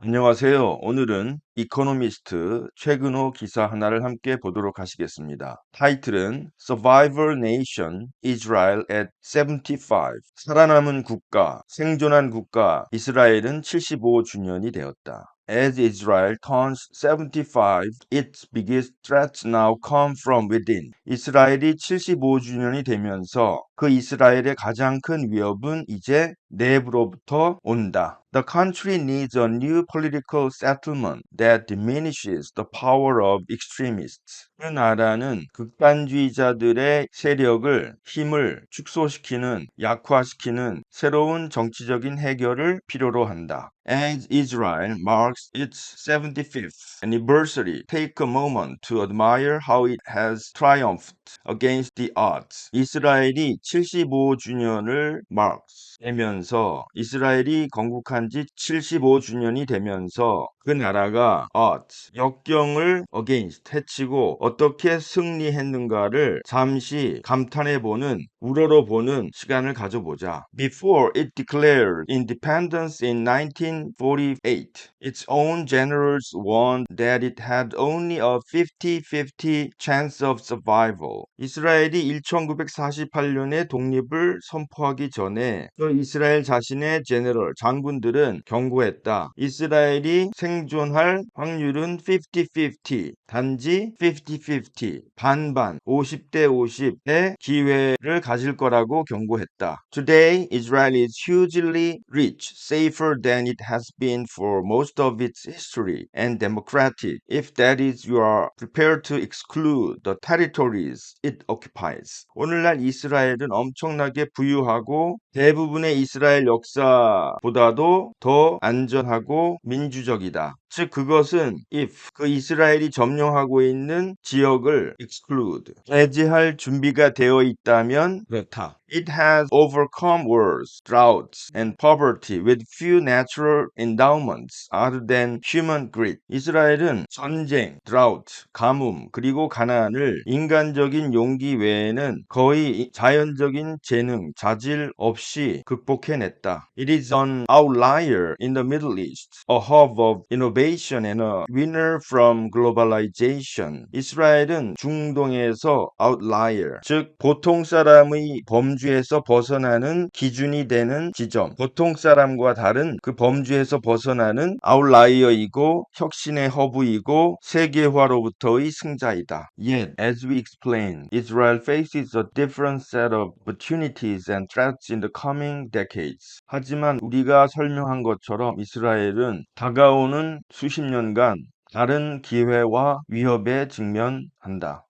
안녕하세요. 오늘은 이코노미스트 최근호 기사 하나를 함께 보도록 하시겠습니다. 타이틀은 Survivor Nation Israel at 75. 살아남은 국가, 생존한 국가 이스라엘은 75주년이 되었다. As Israel turns 75, its biggest threats now come from within. 이스라엘이 75주년이 되면서 그 이스라엘의 가장 큰 위협은 이제 내부로부터 온다. The country needs a new political settlement that diminishes the power of extremists. 그 나라는 극단주의자들의 세력을, 힘을 축소시키는, 약화시키는 새로운 정치적인 해결을 필요로 한다. As Israel marks its 75th anniversary, take a moment to admire how it has triumphed against the odds. 이스라엘이 75주년을 되면서 이스라엘이 건국한 지 75주년이 되면서 그 나라가 역경을 against 해치고 어떻게 승리했는가를 잠시 감탄해보는 우러러보는 시간을 가져보자. Before it declared independence in 1948, its own generals warned that it had only a 50-50 chance of survival. 이스라엘이 1948년에 독립을 선포하기 전에 그 이스라엘 자신의 장군들은 경고했다. 이스라엘이 생존할 확률은 50-50, 단지 50-50, 반반, 50대 50의 기회를 가질 거라고 경고했다. Today, Israel is hugely rich, safer than it has been for most of its history, and democratic, if that is you are prepared to exclude the territories it occupies. 오늘날 이스라엘은 엄청나게 부유하고 대부분의 이스라엘 역사보다도 더 안전하고 민주적이다. 즉 그것은 if 그 이스라엘이 점령하고 있는 지역을 exclude 배제할 준비가 되어 있다면 그렇다. It has overcome wars, droughts, and poverty with few natural endowments other than human grit. 이스라엘은 전쟁, drought, 가뭄, 그리고 가난을 인간적인 용기 외에는 거의 자연적인 재능, 자질 없이 극복해냈다. It is an outlier in the Middle East, a hub of innovation and a winner from globalization. 이스라엘은 중동에서 outlier, 즉 보통 사람의 범주에서 벗어나는 기준이 되는 지점, 보통 사람과 다른 그 범주에서 벗어나는 아웃라이어이고 혁신의 허브이고 세계화로부터의 승자이다. Yet, as we explained, Israel faces a different set of opportunities and threats in the coming decades. 하지만 우리가 설명한 것처럼 이스라엘은 다가오는 수십 년간 다른 기회와 위협에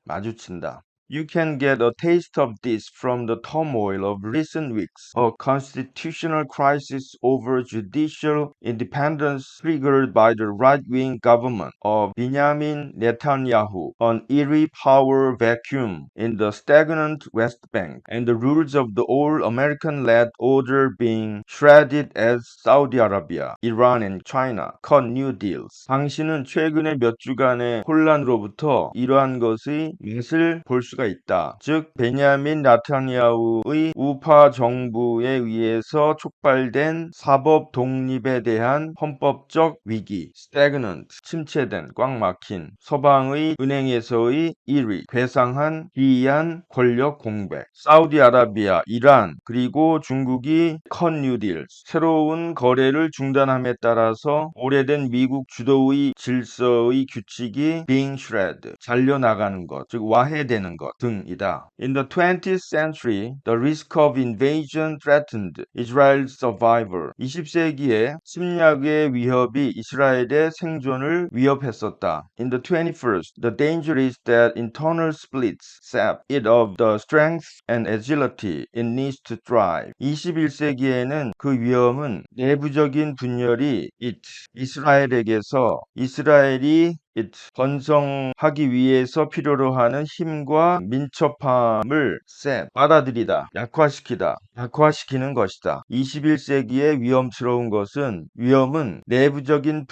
마주친다. You can get a taste of this from the turmoil of recent weeks. A constitutional crisis over judicial independence triggered by the right-wing government of Benjamin Netanyahu, an eerie power vacuum in the stagnant West Bank, and the rules of the old American-led order being shredded as Saudi Arabia, Iran, and China cut new deals. 당신은 최근의 몇 주간의 혼란으로부터 이러한 것의 맛을 볼 수가 있다. 즉 베냐민 나타냐후의 우파 정부에 의해서 촉발된 사법 독립에 대한 헌법적 위기, stagnant, 침체된, 꽉 막힌 서방의 은행에서의 1위, 괴상한 기이한 권력 공백, 사우디아라비아, 이란, 그리고 중국이 컷 뉴딜, 새로운 거래를 중단함에 따라서 오래된 미국 주도의 질서의 규칙이 being shredded, 잘려나가는 것, 즉 와해되는 것 등이다. In the 20th century, the risk of invasion threatened Israel's survival. 20세기에 침략의 위협이 이스라엘의 생존을 위협했었다. In the 21st, the danger is that internal splits sap it of the strength and agility it needs to thrive. 21세기에는 그 위험은 내부적인 분열이 이스라엘에게서 이스라엘이 번성하기 위해서 필요로 하는 힘과 민첩함을 빨아들이다, 약화시키는 것이다. 21세기의 위험은 내부적인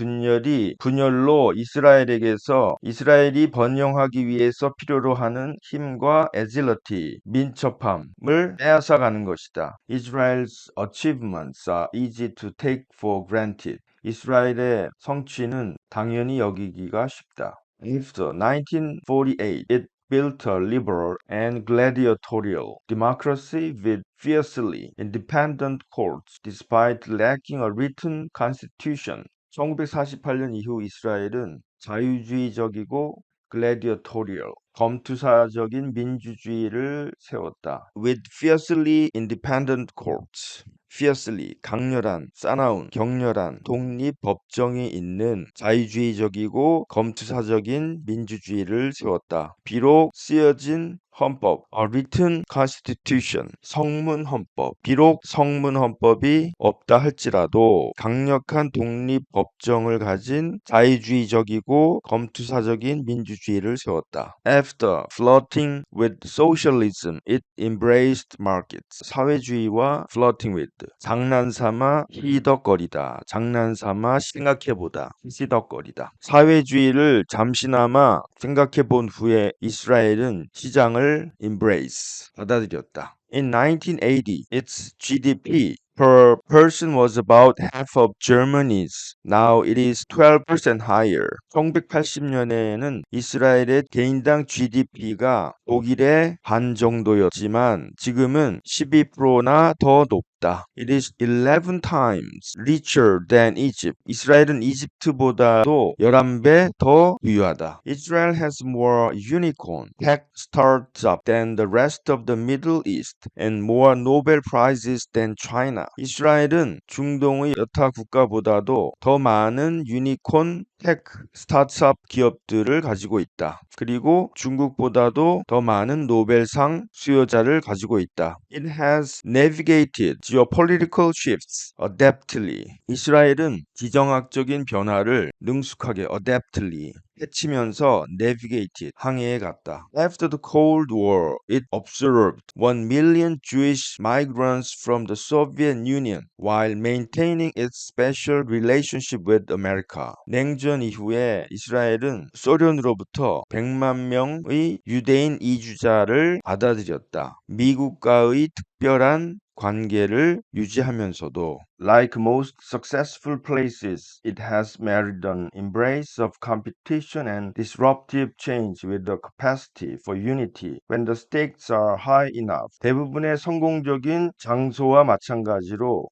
분열로 이스라엘이 번영하기 위해서 필요로 하는 힘과 agility, 민첩함을 빼앗아가는 것이다. Israel's achievements are easy to take for granted. 이스라엘의 성취는 당연히 여기기가 쉽다. After 1948, it built a liberal and gladiatorial democracy with fiercely independent courts despite lacking a written constitution. 1948년 이후 이스라엘은 자유주의적이고 글래디어토리얼, 검투사적인 민주주의를 세웠다. With fiercely independent courts. fiercely, 강렬한, 싸나운, 격렬한 독립 법정이 있는 자유주의적이고 검투사적인 민주주의를 세웠다. 비록 쓰여진 헌법, a written constitution, 성문 헌법. 비록 성문 헌법이 없다 할지라도 강력한 독립 법정을 가진 자유주의적이고 검투사적인 민주주의를 세웠다. After flirting with socialism, it embraced markets. 사회주의와 flirting with, 장난삼아 희덕거리다, 장난삼아 생각해보다, 희덕거리다. 사회주의를 잠시나마 생각해본 후에 이스라엘은 시장을 embrace, 받아들였다. In 1980, its GDP per person was about half of Germany's. Now it is 12% higher. 1980년에는 이스라엘의 개인당 GDP가 독일의 반 정도였지만 지금은 12%나 더 높다. It is 11 times richer than Egypt. 이스라엘은 이집트보다도 11배 더 부유하다. Israel has more unicorn tech startups than the rest of the Middle East and more Nobel Prizes than China. 이스라엘은 중동의 여타 국가보다도 더 많은 유니콘 테크 스타트업 기업들을 가지고 있다. 그리고 중국보다도 더 많은 노벨상 수여자를 가지고 있다. It has navigated geopolitical shifts adeptly. 이스라엘은 지정학적인 변화를 능숙하게 adeptly 헤치면서 navigated, 항해해 갔다. After the Cold War, it absorbed 1 million Jewish migrants from the Soviet Union while maintaining its special relationship with America. 냉전 이후에 이스라엘은 소련으로부터 100만 명의 유대인 이주자를 받아들였다. 미국과의 특별한 관계를 유지하면서도 like most successful places, it has married an embrace of competition and disruptive change with the capacity for unity when the stakes are high enough. 대부분의 성공적인 장소와 마찬가지로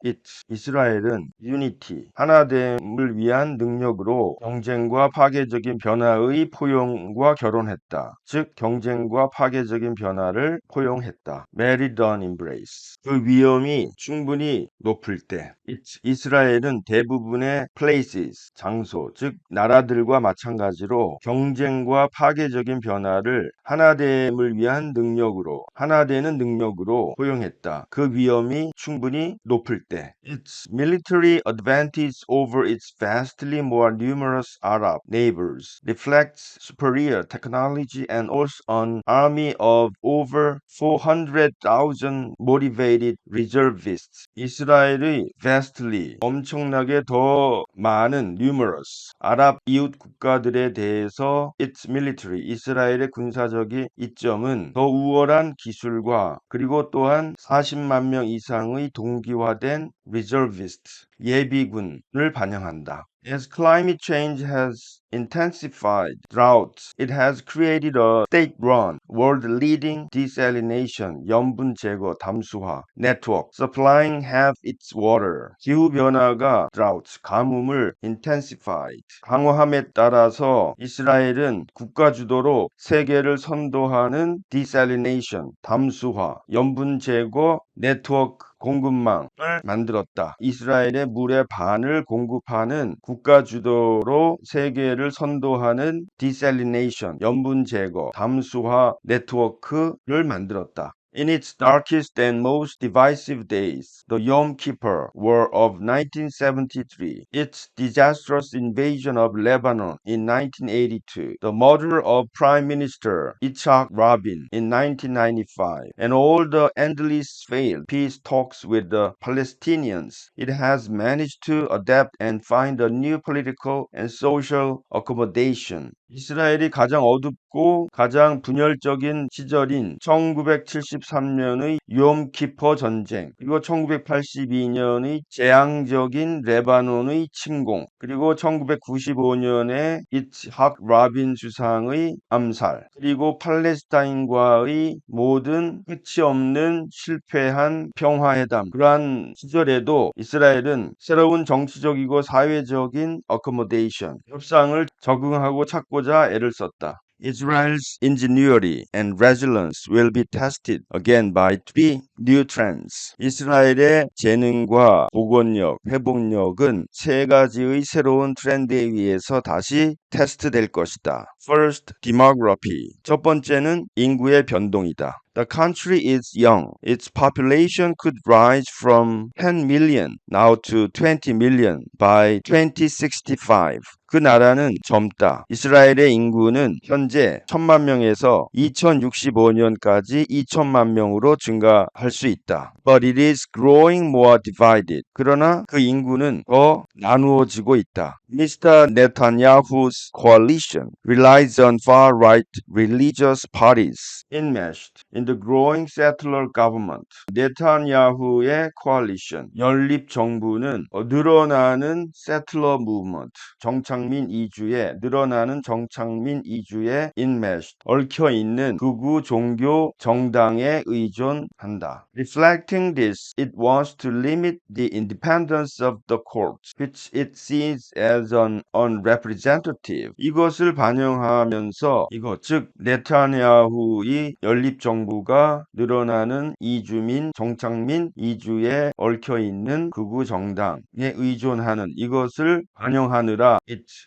이스라엘은 unity, 하나됨을 위한 능력으로 경쟁과 파괴적인 변화의 포용과 결혼했다. 즉 경쟁과 파괴적인 변화를 포용했다. married an embrace. 그 위험이 충분히 높을 때 이스라엘은 대부분의 places, 장소, 즉 나라들과 마찬가지로 경쟁과 파괴적인 변화를 하나됨을 위한 능력으로, 하나되는 능력으로 포용했다. 그 위험이 충분히 높을 때 Its military advantage over its vastly more numerous Arab neighbors reflects superior technology and also an army of over 400,000 motivated reservists. 이스라엘의 vastly, 엄청나게 더 많은 numerous, 아랍 이웃 국가들에 대해서 its military, 이스라엘의 군사적인 이점은 더 우월한 기술과 그리고 또한 40만 명 이상의 동기화된 reservist, 예비군을 반영한다. As climate change has intensified droughts, it has created a state-run, world-leading desalination, 염분 제거 담수화 network, supplying half its water. 기후 변화가 droughts, 가뭄을 intensified, 강화함에 따라서 이스라엘은 국가 주도로 세계를 선도하는 desalination, 담수화, 염분 제거 네트워크 공급망을 만들었다. 이스라엘의 물의 반을 공급하는 국가 주도로 세계를 선도하는 desalination, 염분 제거, 담수화 네트워크를 만들었다. In its darkest and most divisive days, the Yom Kippur War of 1973, its disastrous invasion of Lebanon in 1982, the murder of Prime Minister Yitzhak Rabin in 1995, and all the endless failed peace talks with the Palestinians, it has managed to adapt and find a new political and social accommodation. 이스라엘이 가장 어둡고 가장 분열적인 시절인 1974 1973년의 욤키퍼 전쟁, 그리고 1982년의 재앙적인 레바논의 침공, 그리고 1995년에 이츠학 라빈 주상의 암살, 그리고 팔레스타인과의 모든 끝이 없는 실패한 평화회담, 그러한 시절에도 이스라엘은 새로운 정치적이고 사회적인 accommodation, 협상을 적응하고 찾고자 애를 썼다. Israel's ingenuity and resilience will be tested again by three new trends. 이스라엘의 재능과 복원력, 회복력은 세 가지의 새로운 트렌드에 의해서 다시 테스트될 것이다. First, demography. 첫 번째는 인구의 변동이다. The country is young. Its population could rise from 10 million now to 20 million by 2065. 그 나라는 젊다. 이스라엘의 인구는 현재 1000만 명에서 2065년까지 2000만 명으로 증가할 수 있다. But it is growing more divided. 그러나 그 인구는 더 나누어지고 있다. Mr. Netanyahu's coalition relies on far-right religious parties enmeshed in the growing settler government. 네타냐후의 coalition, 연립 정부는 늘어나는 settler movement, 정착민 이주에 늘어나는 정착민 이주에 enmeshed, 얽혀있는 극우 종교 정당에 의존한다. Reflecting this, it wants to limit the independence of the courts, which it sees as an unrepresentative. 이것을 반영하면서 즉 네타냐후의 연립 정부가 늘어나는 이주민, 정착민 이주에 얽혀있는 극우 정당에 의존하는 이것을 반영하느라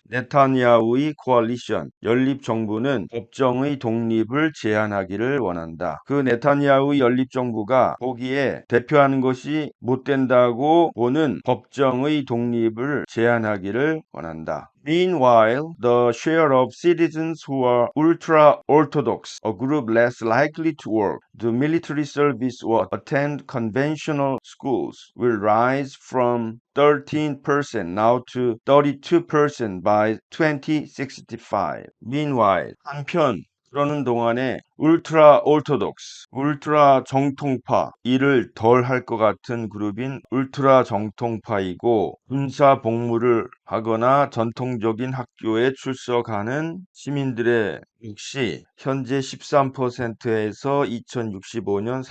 네타냐후의 coalition, 연립 정부는 법정의 독립을 제한하기를 원한다. 그 네타냐후의 연립 정부가 보기에 대표하는 것이 못 된다고 보는 법정의 독립을 제한하기를 원한다. Meanwhile, the share of citizens who are ultra-Orthodox, a group less likely to work, do military service or attend conventional schools, will rise from 13% now to 32% by 2065. Meanwhile, 한편 그러는 동안에 울트라 오르토독스, 울트라 정통파, 일을 덜 할 것 같은 그룹인 울트라 정통파이고 군사 복무를 하거나 전통적인 학교에 출석하는 시민들의 역시 현재 13%에서 2065년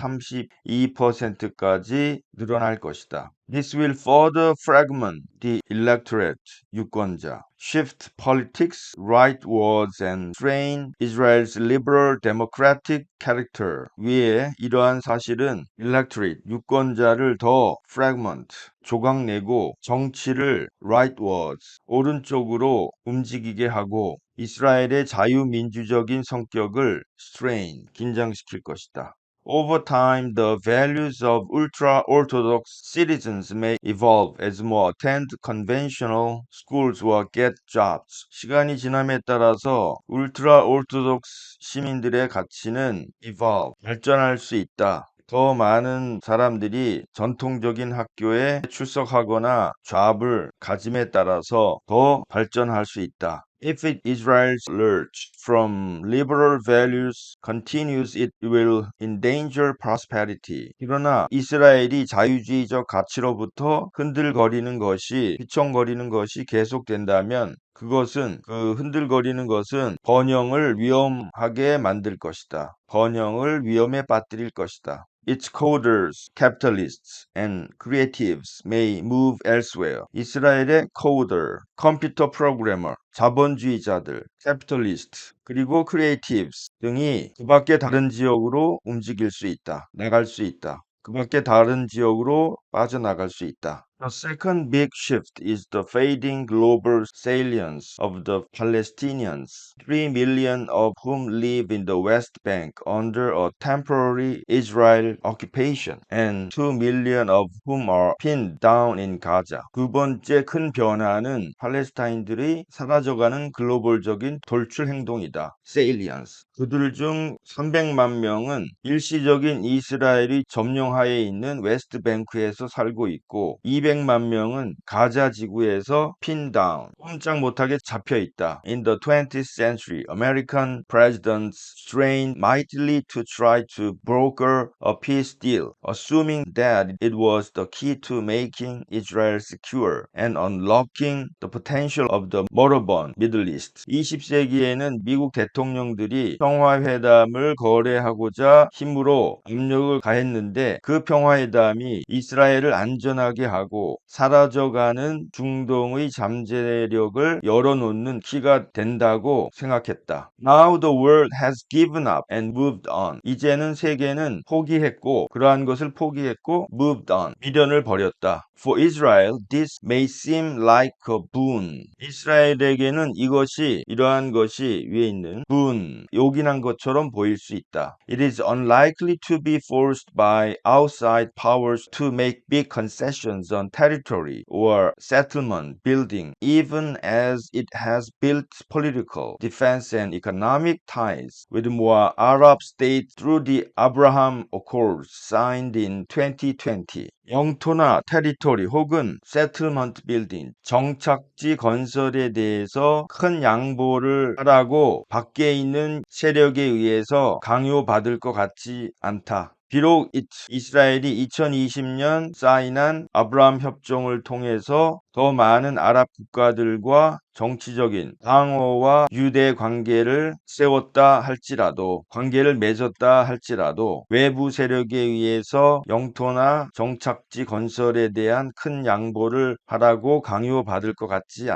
32%까지 늘어날 것이다. This will further fragment the electorate, 유권자, shift politics rightwards and strain Israel's liberal democratic character. 위에 이러한 사실은 electorate, 유권자를 더 fragment, 조각내고 정치를 rightwards, 오른쪽으로 움직이게 하고 이스라엘의 자유민주적인 성격을 strain, 긴장시킬 것이다. Over time, the values of ultra-Orthodox citizens may evolve as more attend conventional schools or get jobs. 시간이 지남에 따라서 ultra-Orthodox 시민들의 가치는 evolve, 발전할 수 있다. 더 많은 사람들이 전통적인 학교에 출석하거나 잡을 가짐에 따라서 더 발전할 수 있다. If Israel's lurch from liberal values continues, it will endanger prosperity. 그러나 이스라엘이 자유주의적 가치로부터 휘청거리는 것이 계속된다면 그것은 흔들거리는 것은 번영을 위험하게 만들 것이다. 번영을 위험에 빠뜨릴 것이다. Its coders, capitalists, and creatives may move elsewhere. 이스라엘의 coder, 컴퓨터 프로그래머, 자본주의자들, capitalist, 그리고 creatives 등이 그 밖에 다른 지역으로 움직일 수 있다. 나갈 수 있다. 그 밖에 다른 지역으로 빠져나갈 수 있다. The second big shift is the fading global salience of the Palestinians, 3 million of whom live in the West Bank under a temporary Israel occupation, and 2 million of whom are pinned down in Gaza. 두 번째 큰 변화는 팔레스타인들이 사라져가는 글로벌적인 돌출 행동이다. Salience. 그들 중 300만 명은 일시적인 이스라엘의 점령하에 있는 웨스트뱅크에서 살고 있고 200만 명은 가자 지구에서 pinned down, 꼼짝 못하게 잡혀 있다. In the 20th century, American presidents strained mightily to try to broker a peace deal, assuming that it was the key to making Israel secure and unlocking the potential of the moribund Middle East. 20세기에는 미국 대통령들이 평화회담을 거래하고자 힘으로 압력을 가했는데 그 평화회담이 이스라엘을 안전하게 하고 사라져가는 중동의 잠재력을 열어놓는 키가 된다고 생각했다. Now the world has given up and moved on. 이제는 세계는 포기했고 그러한 것을 포기했고 moved on, 미련을 버렸다. For Israel, this may seem like a boon. 이스라엘에게는 이러한 것이 위에 있는 boon, 요긴한 것처럼 보일 수 있다. It is unlikely to be forced by outside powers to make big concessions on territory or settlement building, even as it has built political, defense and economic ties with more Arab states through the Abraham Accords signed in 2020. 영토나 테리토리 혹은 세틀먼트 빌딩, 정착지 건설에 대해서 큰 양보를 하라고 밖에 있는 세력에 의해서 강요받을 것 같지 않다. 비록 이스라엘이 2020년 사인한 아브라함 협정을 통해서 더 많은 아랍 국가들과 정치적인 방어와 유대 관계를 맺었다 할지라도 외부 세력에 의해서 영토나 정착지 건설에 대한 큰 양보를 하라고 강요받을 것 같지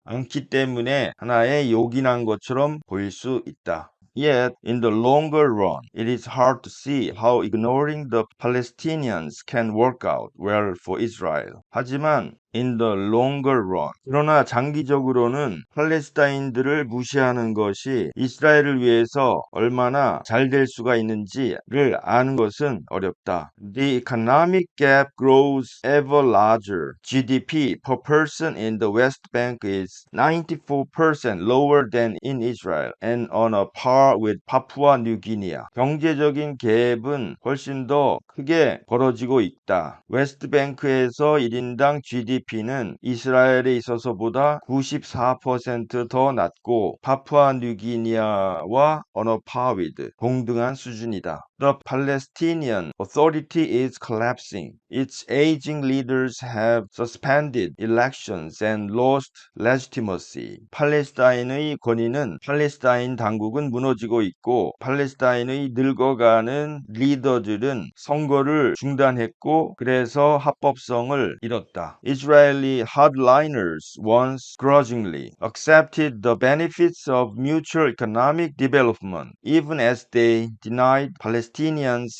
않기 때문에 하나의 요긴한 것처럼 보일 수 있다. Yet, in the longer run, it is hard to see how ignoring the Palestinians can work out well for Israel. 하지만 in the longer run, 그러나 장기적으로는 팔레스타인들을 무시하는 것이 이스라엘을 위해서 얼마나 잘 될 수가 있는지를 아는 것은 어렵다. The economic gap grows ever larger. GDP per person in the West Bank is 94% lower than in Israel and on a par with Papua New Guinea. 경제적인 갭은 훨씬 더 크게 벌어지고 있다. 웨스트뱅크에서 1인당 GDP는 이스라엘에 있어서보다 94% 더 낮고 파푸아 뉴기니아와 on a par with, 동등한 수준이다. The Palestinian Authority is collapsing. Its aging leaders have suspended elections and lost legitimacy. 팔레스타인의 권위는 팔레스타인 당국은 무너지고 있고 팔레스타인의 늙어가는 리더들은 선거를 중단했고 그래서 합법성을 잃었다. Israeli hardliners once grudgingly accepted the benefits of mutual economic development even as they denied Palestinians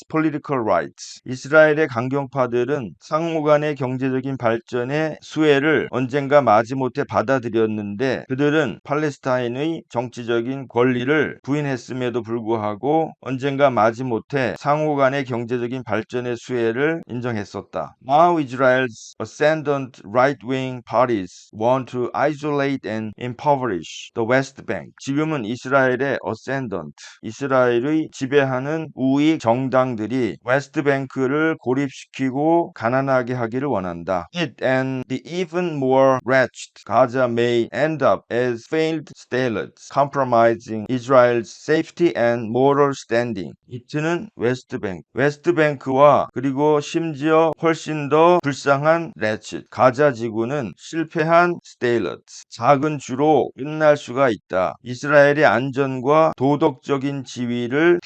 political rights. 이스라엘의 강경파들은 상호 간의 경제적인 발전의 수혜를 언젠가 마지못해 받아들였는데 그들은 팔레스타인의 정치적인 권리를 부인했음에도 불구하고 언젠가 마지못해 상호 간의 경제적인 발전의 수혜를 인정했었다. Now Israel's ascendant right-wing parties want to isolate and impoverish the West Bank. 지금은 이스라엘의 ascendant, 이스라엘의 지배하는 우익 정당들이 웨스트뱅크를 고립시키고 가난하게 하기를 원한다. It and the even more wretched Gaza may end up as failed statelets, compromising Israel's safety and moral standing. 이트는 웨스트뱅크와 그리고 심지어 훨씬 더 불쌍한 wretched, 가자 지구는 실패한 statelets, 작은 주로 끝날 수가 있다. 이스라엘의 안전과 도덕적인 지위를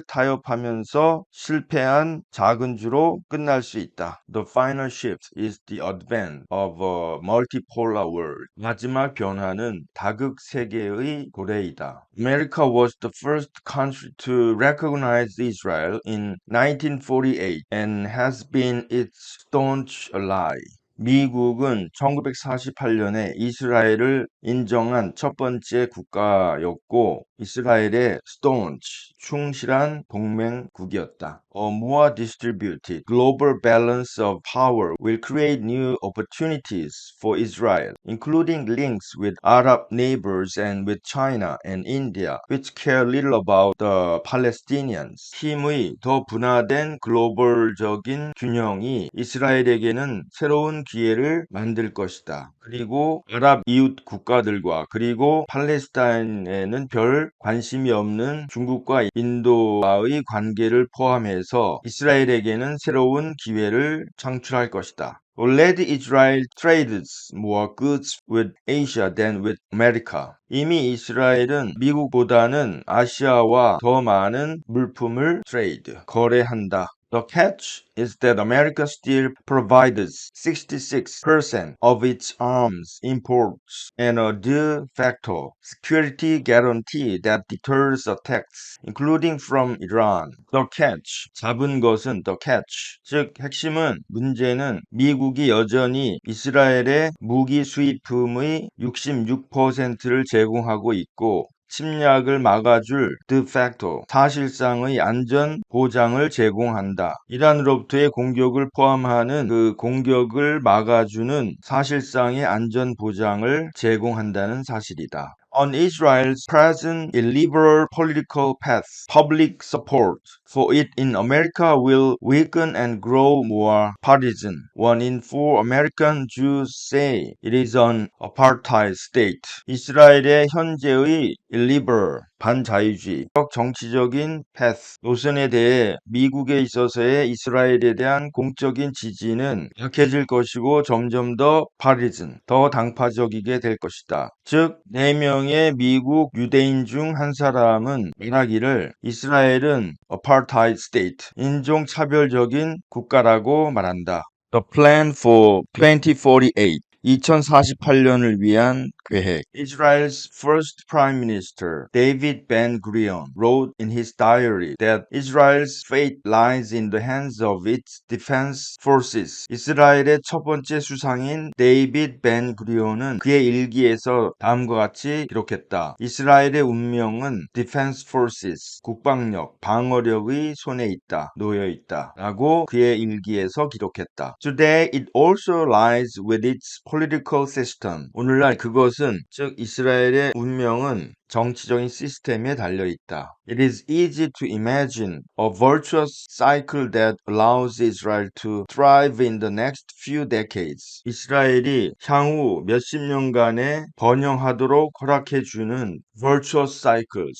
타협하면서 실패한 작은 주로 끝날 수 있다. The final shift is the advent of a multipolar world. 마지막 변화는 다극 세계의 도래이다. America was the first country to recognize Israel in 1948 and has been its staunch ally. 미국은 1948년에 이스라엘을 인정한 첫 번째 국가였고 이스라엘의 staunch, 충실한 동맹국이었다. A more distributed global balance of power will create new opportunities for Israel, including links with Arab neighbors and with China and India, which care little about the Palestinians. 힘의 더 분화된 글로벌적인 균형이 이스라엘에게는 새로운 기회를 만들 것이다. 그리고 아랍 이웃 국가들과 그리고 팔레스타인에는 별 관심이 없는 중국과 인도와의 관계를 포함해서 이스라엘에게는 새로운 기회를 창출할 것이다. Already Israel trades more goods with Asia than with America. 이미 이스라엘은 미국보다는 아시아와 더 많은 물품을 거래한다. The catch is that America still provides 66% of its arms imports and a de facto security guarantee that deters attacks, including from Iran. The catch, 잡은 것은 the catch, 즉 핵심은 문제는 미국이 여전히 이스라엘의 무기 수입품의 66%를 제공하고 있고 침략을 막아줄 de facto 사실상의 안전 보장을 제공한다. 이란으로부터의 공격을 포함하는 그 공격을 막아주는 사실상의 안전 보장을 제공한다는 사실이다. On Israel's present illiberal political path, public support for it in America will weaken and grow more partisan. 1 in 4 American Jews say it is an apartheid state. 이스라엘의 현재의 illiberal 반자유주의적 정치적인 path 노선에 대해 미국에 있어서의 이스라엘에 대한 공적인 지지는 약해질 것이고 점점 더 partisan, 더 당파적이게 될 것이다. 즉 4명의 미국 유대인 중 한 사람은 말하기를 이스라엘은 apartheid state, 인종차별적인 국가라고 말한다. The plan for 2048 2048년을 위한 계획. Israel's first prime minister, David Ben-Gurion, wrote in his diary that Israel's fate lies in the hands of its defense forces. 이스라엘의 첫 번째 수상인 데이빗 벤-구리온은 그의 일기에서 다음과 같이 기록했다. 이스라엘의 운명은 defense forces, 국방력, 방어력의 손에 있다, 놓여 있다. 라고 그의 일기에서 기록했다. Today it also lies with its political system. 오늘날 그것은 즉 이스라엘의 운명은 정치적인 시스템에 달려 있다. It is easy to imagine a virtuous cycle that allows Israel to thrive in the next few decades. 이스라엘이 향후 몇십 년간에 번영하도록 허락해주는 virtuous cycle,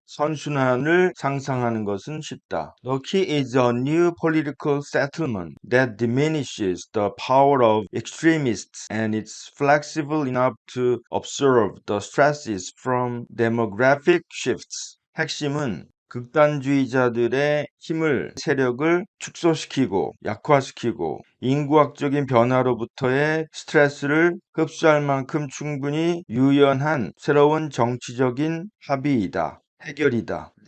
선순환을 상상하는 것은 쉽다. The key is a new political settlement that diminishes the power of extremists and is flexible enough to absorb the stresses from demographic shifts. 핵심은 극단주의자들의 세력을 축소시키고 약화시키고 인구학적인 변화로부터의 스트레스를 흡수할 만큼 충분히 유연한 새로운 정치적인 해결이다.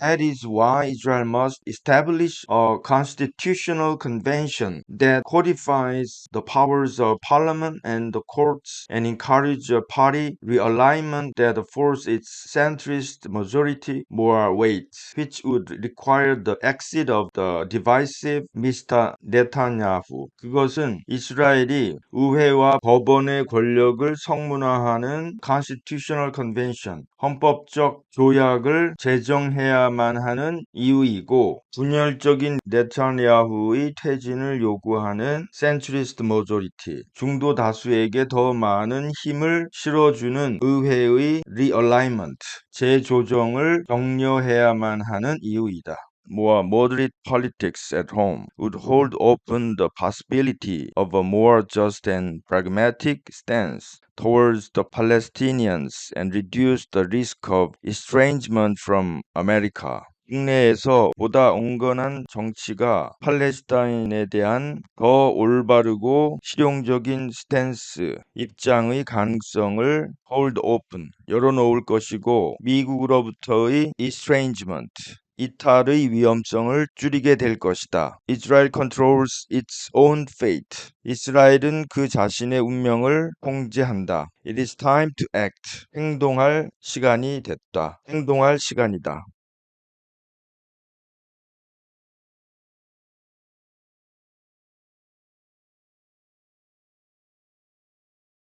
That is why Israel must establish a constitutional convention that codifies the powers of parliament and the courts and encourage a party realignment that affords its centrist majority more weight, which would require the exit of the divisive Mr. Netanyahu. 그것은 이스라엘이 의회와 법원의 권력을 성문화하는 constitutional convention, 헌법적 조약을 제정해야만 하는 이유이고 분열적인 네타냐후의 퇴진을 요구하는 센트리스트 모조리티, 중도 다수에게 더 많은 힘을 실어주는 의회의 리얼라이먼트, 재조정을 격려해야만 하는 이유이다. More moderate politics at home would hold open the possibility of a more just and pragmatic stance towards the Palestinians and reduce the risk of estrangement from America. 국내에서 보다 온건한 정치가 팔레스타인에 대한 더 올바르고 실용적인 입장의 가능성을 hold open, 열어놓을 것이고 미국으로부터의 estrangement, 이탈의 위험성을 줄이게 될 것이다. Israel controls its own fate. 이스라엘은 그 자신의 운명을 통제한다. It is time to act. 행동할 시간이 됐다. 행동할 시간이다.